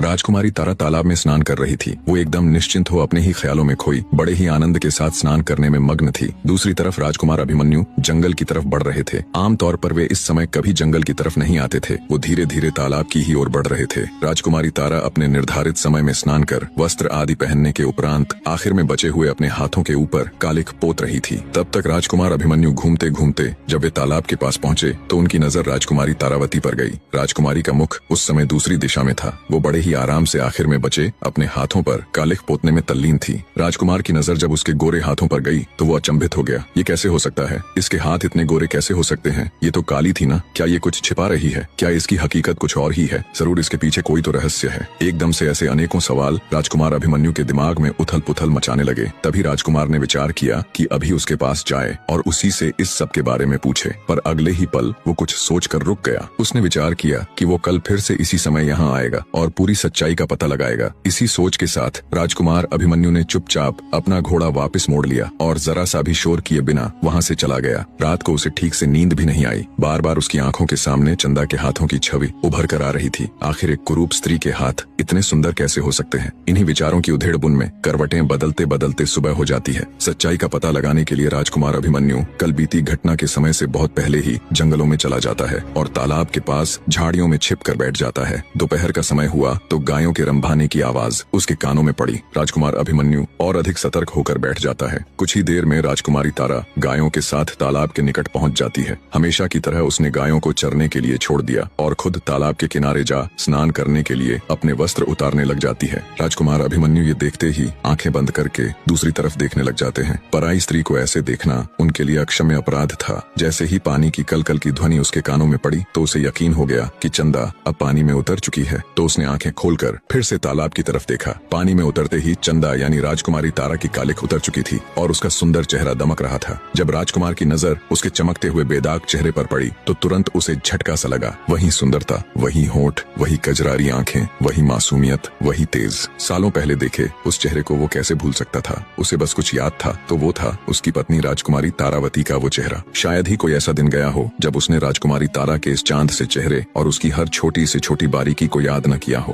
राजकुमारी तारा तालाब में स्नान कर रही थी। वो एकदम निश्चिंत हो अपने ही ख्यालों में खोई बड़े ही आनंद के साथ स्नान करने में मग्न थी। दूसरी तरफ राजकुमार अभिमन्यु जंगल की तरफ बढ़ रहे थे। आमतौर पर वे इस समय कभी जंगल की तरफ नहीं आते थे। वो धीरे धीरे तालाब की ही ओर बढ़ रहे थे। राजकुमारी तारा अपने निर्धारित समय में स्नान कर वस्त्र आदि पहनने के उपरांत आखिर में बचे हुए अपने हाथों के ऊपर कालिख पोत रही थी। तब तक राजकुमार अभिमन्यु घूमते घूमते जब वे तालाब के पास पहुंचे तो उनकी नजर राजकुमारी तारावती पर गई। राजकुमारी का मुख उस समय दूसरी दिशा में था। वो बड़े ही आराम से आखिर में बचे अपने हाथों पर कालिख पोतने में तल्लीन थी। राजकुमार की नजर जब उसके गोरे हाथों पर गई तो वो अचंभित हो गया। ये कैसे हो सकता है? इसके हाथ इतने गोरे कैसे हो सकते हैं? ये तो काली थी ना? क्या ये कुछ छिपा रही है? क्या इसकी हकीकत कुछ और ही है? जरूर इसके पीछे कोई तो रहस्य है। एकदम से ऐसे अनेकों सवाल राजकुमार अभिमन्यु के दिमाग में उथल पुथल मचाने लगे। तभी राजकुमार ने विचार किया कि अभी उसके पास जाए और उसी से इस सब के बारे में पूछे। पर अगले ही पल वो कुछ सोचकर रुक गया। उसने विचार किया कि वो कल फिर से इसी समय यहाँ आएगा और पूरी सच्चाई का पता लगाएगा। इसी सोच के साथ राजकुमार अभिमन्यु ने चुपचाप अपना घोड़ा वापस मोड़ लिया और जरा सा भी शोर किए बिना वहाँ से चला गया। रात को उसे ठीक से नींद भी नहीं आई। बार बार उसकी आंखों के सामने चंदा के हाथों की छवि उभर कर आ रही थी। आखिर एक कुरूप स्त्री के हाथ इतने सुंदर कैसे हो सकते हैं? इन्हीं विचारों की उधेड़-बुन में करवटें बदलते बदलते सुबह हो जाती है। सच्चाई का पता लगाने के लिए राजकुमार अभिमन्यु कल बीती घटना के समय से बहुत पहले ही जंगलों में चला जाता है और तालाब के पास झाड़ियों में छिप कर बैठ जाता है। दोपहर का समय हुआ तो गायों के रंभाने की आवाज उसके कानों में पड़ी। राजकुमार अभिमन्यु और अधिक सतर्क होकर बैठ जाता है। कुछ ही देर में राजकुमारी तारा गायों के साथ तालाब के निकट पहुंच जाती है। हमेशा की तरह उसने गायों को चरने के लिए छोड़ दिया और खुद तालाब के किनारे जा स्नान करने के लिए अपने वस्त्र उतारने लग जाती है। राजकुमार अभिमन्यु ये देखते ही आंखें बंद करके दूसरी तरफ देखने लग जाते हैं। पराई स्त्री को ऐसे देखना उनके लिए अक्षम्य अपराध था। जैसे ही पानी की कलकल की ध्वनि उसके कानों में पड़ी तो उसे यकीन हो गया कि चंदा अब पानी में उतर चुकी है। तो उसने आंखें खोलकर फिर से तालाब की तरफ देखा। पानी में उतरते ही चंदा यानी राजकुमारी तारा की कालिख उतर चुकी थी और उसका सुंदर चेहरा दमक रहा था। जब राजकुमार की नजर उसके चमकते हुए बेदाग चेहरे पर पड़ी तो तुरंत उसे झटका सा लगा। वही सुंदरता, वही होंठ, वही कजरारी आंखें, वही मासूमियत, वही तेज। सालों पहले देखे उस चेहरे को वो कैसे भूल सकता था? उसे बस कुछ याद था तो वो था उसकी पत्नी राजकुमारी तारावती का वो चेहरा। शायद ही कोई ऐसा दिन गया हो जब उसने राजकुमारी तारा के इस चांद से चेहरे और उसकी हर छोटी से छोटी बारीकी को याद न किया हो।